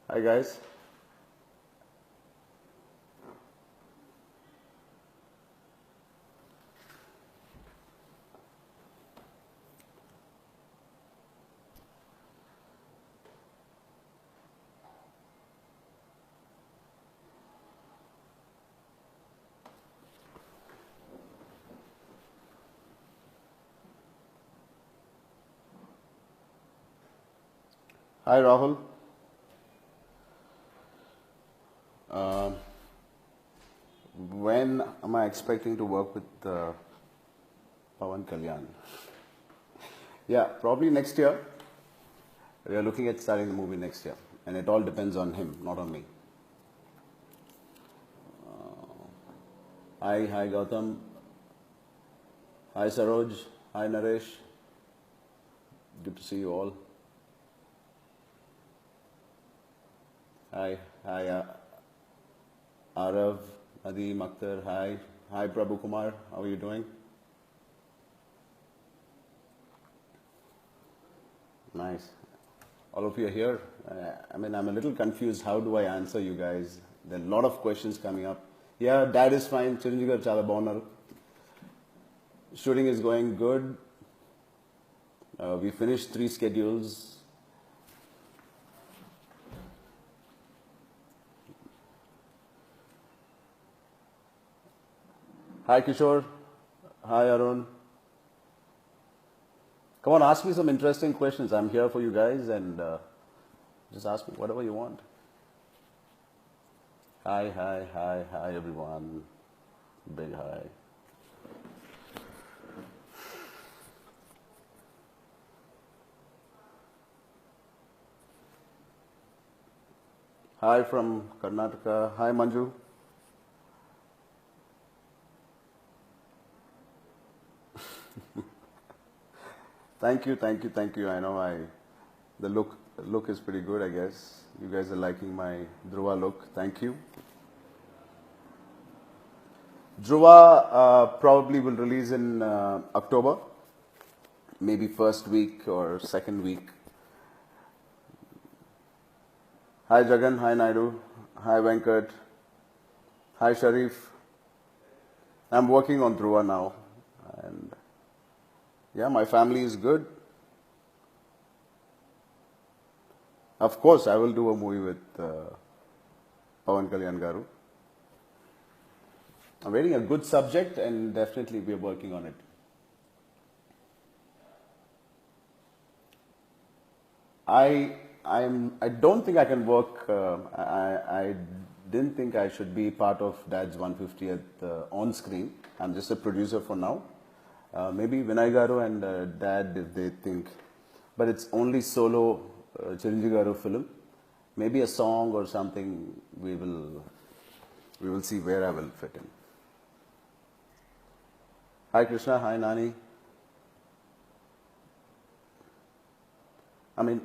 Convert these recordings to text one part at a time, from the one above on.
Hi guys. Hi Rahul. Um, when am I expecting to work with Pawan Kalyan? Yeah, probably next year. We are looking at starting the movie next year, and it all depends on him, not on me. Hi Gautam. Hi Saroj. Hi Naresh. Good to see you all. Hi Arav, Adim Akhtar. Hi Prabhu Kumar. How are you doing? Nice. All of you are here. I'm a little confused. How do I answer you guys? There are a lot of questions coming up. Yeah, dad is fine. Chiranjeevi garu chala baguన్నారు. Shooting is going good. We finished 3 schedules. Hi Kishore. Hi Arun. Come on, ask me some interesting questions. I'm here for you guys, and just ask me whatever you want. Hi everyone. Big hi. Hi from Karnataka. Hi Manju. Thank you. I know the look is pretty good. I guess you guys are liking my Dhruva look. Thank you. Dhruva probably will release in October, maybe first week or second week. Hi Jagan. Hi Naidu. Hi Venkat. Hi Sharif. I'm working on Dhruva now, and yeah, my family is good. Of course, I will do a movie with Pawan Kalyan Garu. I'm waiting a good subject, and definitely we are working on it. I don't think I can work. I didn't think I should be part of Dad's 150th on screen. I'm just a producer for now. Maybe Vinay Garu and Dad, if they think, but it's only solo Chiranjeevi Garu film. Maybe a song or something. We will see where I will fit in. Hi Krishna. Hi Nani. I mean,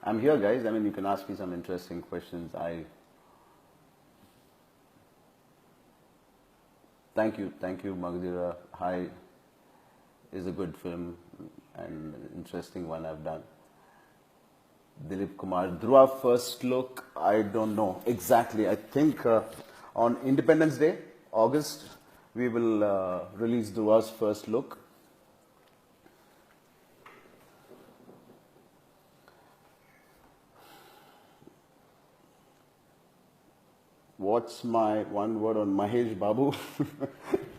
I'm here, guys. I mean, you can ask me some interesting questions. Thank you, Magdira. Hi is a good film and interesting one I've done. Dilip Kumar. Dhruva first look, I don't know exactly. I think on Independence Day, August, we will release Dhruva's first look. What's my one word on Mahesh Babu?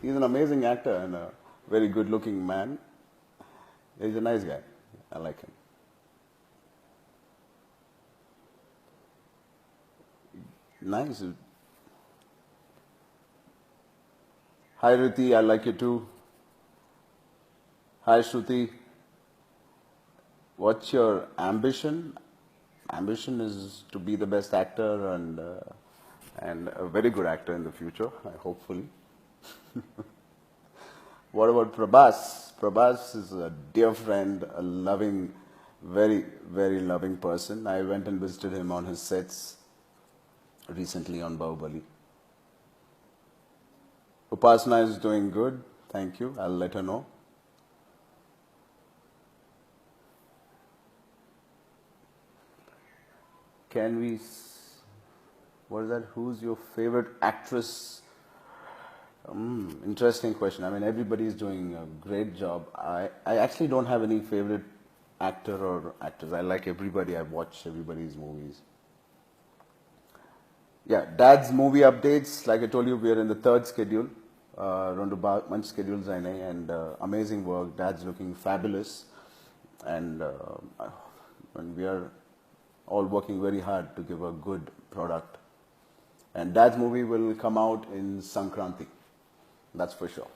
He's an amazing actor and a very good looking man. He's a nice guy. I like him. Nice. Hi Riti, I like you too. Hi Shruti. What's your ambition? Ambition is to be the best actor and a very good actor in the future, hopefully. What about Prabhas? Prabhas is a dear friend, a loving, very loving person. I went and visited him on his sets recently on Bahubali. Upasana is doing good. Thank you. I'll let her know. Can we? What is that? Who's your favorite actress? Interesting question. I mean, everybody is doing a great job. I actually don't have any favorite actor or actress. I like everybody. I watch everybody's movies. Yeah, Dad's movie updates. Like I told you, we are in the third schedule. Round month schedules and amazing work. Dad's looking fabulous, and and we are all working very hard to give a good product. And Dad's movie will come out in Sankranti. That's for sure.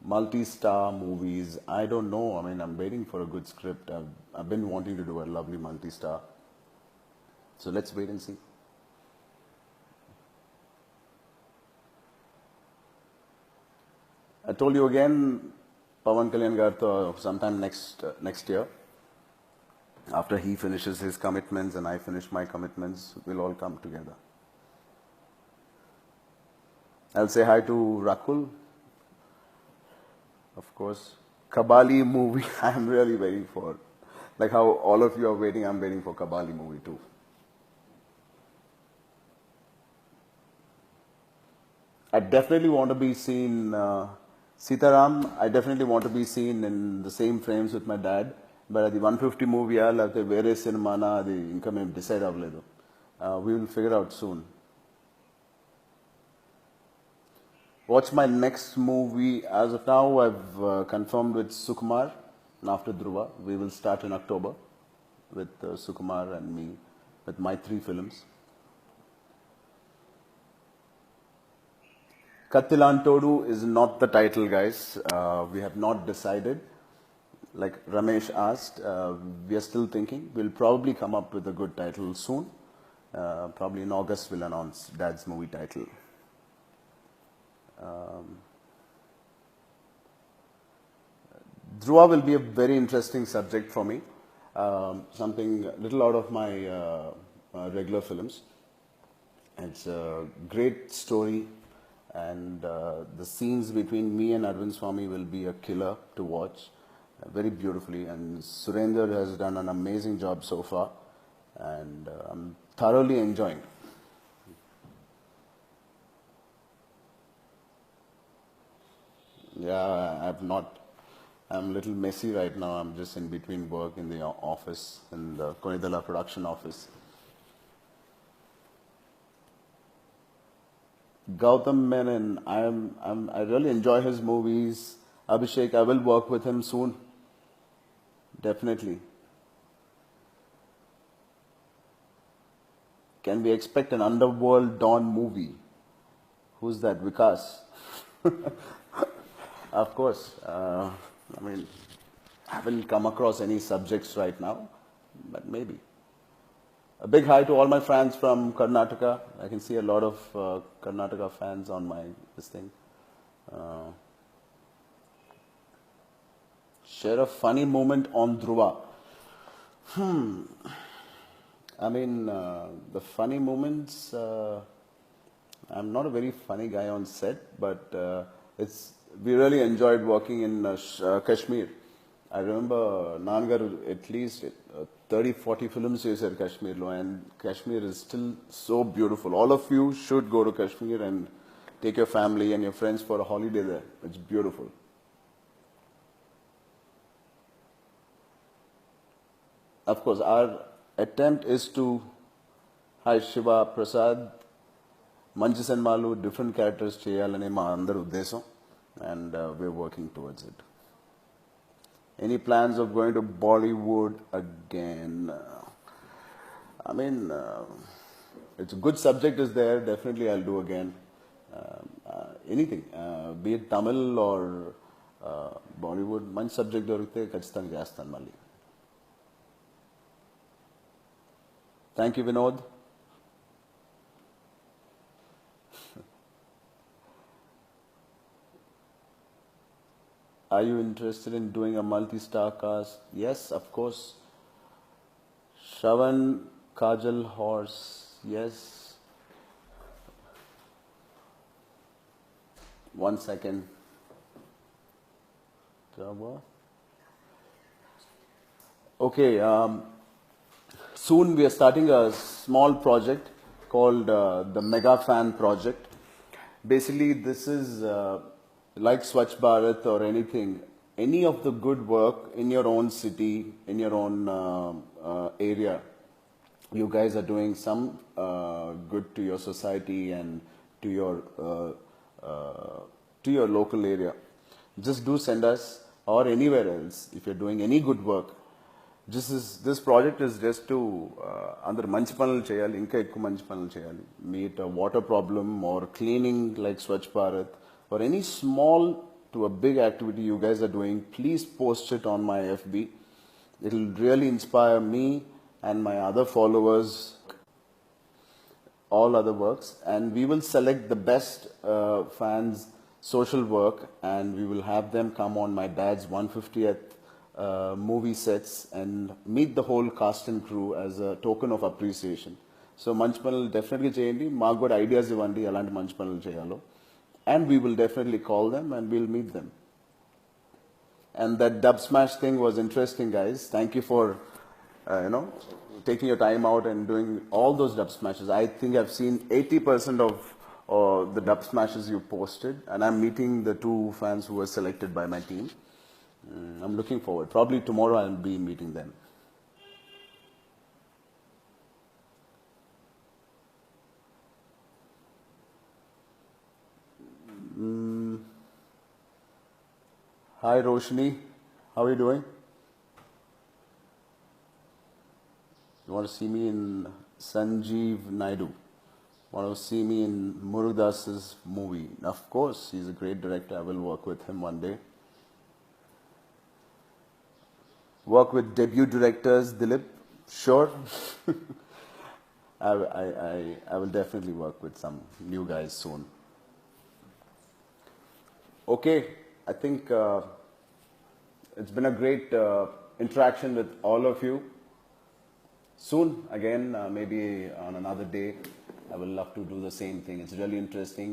Multi-star movies. I don't know. I mean, I'm waiting for a good script. I've been wanting to do a lovely multi-star. So let's wait and see. I told you again, Pawan Kalyan Gartha sometime next year, after he finishes his commitments and I finish my commitments, we'll all come together. I'll say hi to Rakul, of course. Kabali movie, I'm really waiting for. Like how all of you are waiting, I'm waiting for Kabali movie too. I definitely want to be seen, Sitaram, I definitely want to be seen in the same frames with my dad. But at the 150 movie, లేకపోతే వేరే సినిమానా అది ఇంకా మేము decide అవ్వలేదు. We will figure out soon. What's my next movie? As of now, I've confirmed with Sukumar after Dhruva. We will start in October with Sukumar and me with my 3 films. Kattilantodu is not the title, guys. We have not decided. Like Ramesh asked, we are still thinking. We'll probably come up with a good title soon. Probably in August we'll announce Dad's movie title. Dhruva will be a very interesting subject for me. Something little out of my regular films. It's a great story, and the scenes between me and Arvind Swamy will be a killer to watch. Very beautifully, and Surender has done an amazing job so far, and I'm thoroughly enjoying. Yeah, I'm a little messy right now. I'm just in between work in the office, in the Konidala production office. Gautam Menon, I really enjoy his movies. Abhishek, I will work with him soon. Definitely. Can we expect an Underworld Dawn movie? Who's that? Vikas. Of course. I mean, I haven't come across any subjects right now, but maybe. A big hi to all my fans from Karnataka. I can see a lot of Karnataka fans on this thing. Share a funny moment on Dhruva. I mean, the funny moments. I'm not a very funny guy on set, but we really enjoyed working in Kashmir. I remember Nangar at least 30-40 films చేశారు Kashmirలో, and Kashmir is still so beautiful. All of you should go to Kashmir and take your family and your friends for a holiday there. It's beautiful. Of course, our attempt is to, hi Shiva Prasad, Manju Senmalu, different characters cheyalane ma andaru uddesam, and we're working towards it. Any plans of going to Bollywood again? I mean, it's a good subject is there. Definitely, I'll do again. Anything, be it Tamil or Bollywood. Manch subject dorukte kachithanga chestan malli. Thank you, Vinod. Are you interested in doing a multi-star cast? Yes, of course. Shravan, Kajal, Horse, yes. 1 second. Okay, soon we are starting a small project called the Mega Fan Project. Basically, this is like Swachh Bharat or anything. Any of the good work in your own city, in your own area, you guys are doing some good to your society and to your local area. Just do send us, or anywhere else if you're doing any good work. This project is just to అందరు మంచి పనులు చేయాలి, ఇంకా ఎక్కువ మంచి పనులు చేయాలి. Meet a water problem or cleaning like Swachh Bharat or any small to a big activity you guys are doing, please post it on my FB. It will really inspire me and my other followers, all other works, and we will select the best fans social work, and we will have them come on my dad's 150th movie sets and meet the whole cast and crew as a token of appreciation. So manchi panulu definitely cheyandi, maaku kuda ideas ivandi elanti manchi panulu cheyalo, and we will definitely call them and we'll meet them. And that dub smash thing was interesting, guys. Thank you for taking your time out and doing all those dub smashes. I think I've seen 80% of the dub smashes you posted, and I'm meeting the two fans who were selected by my team. I'm looking forward. Probably tomorrow I'll be meeting them. Hi Roshni, how are you doing? You want to see me in Sanjeev Naidu? Want to see me in Murugadas's movie? Of course, he's a great director. I will work with him one day. Work with debut directors, Dilip? Sure. I will definitely work with some new guys soon. Okay, I think it's been a great interaction with all of you. Soon, again, maybe on another day, I will love to do the same thing. It's really interesting.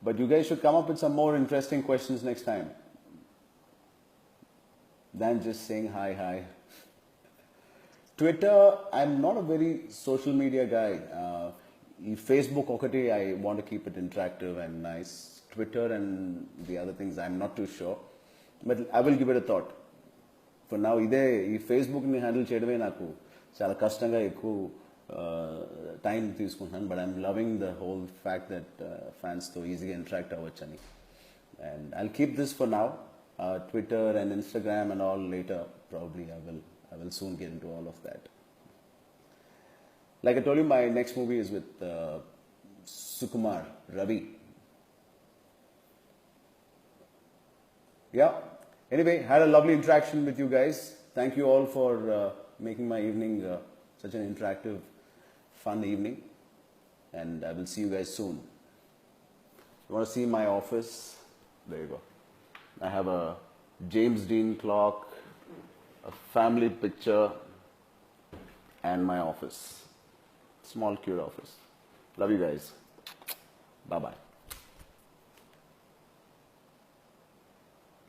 But you guys should come up with some more interesting questions next time than just saying hi. Twitter, I'm not a very social media guy. Facebook, okati, I want to keep it interactive and nice. Twitter and the other things, I'm not too sure. But I will give it a thought. For now, ఈ ఫేస్బుక్ని handle చేయడమే నాకు చాలా కష్టంగా ఎక్కువ time తీసుకుంటున్నాను. But I'm loving the whole fact that ఫ్యాన్స్తో ఈజీగా interact అవ్వచ్చని. And I'll keep this for now. Twitter and Instagram and all later. Probably I will soon get into all of that. Like I told you, my next movie is with Sukumar Ravi. Yeah. Anyway, had a lovely interaction with you guys. Thank you all for making my evening such an interactive, fun evening. And I will see you guys soon. You want to see my office? There you go. I have a James Dean clock, a family picture, and my office. Small, cute office. Love you guys. Bye-bye.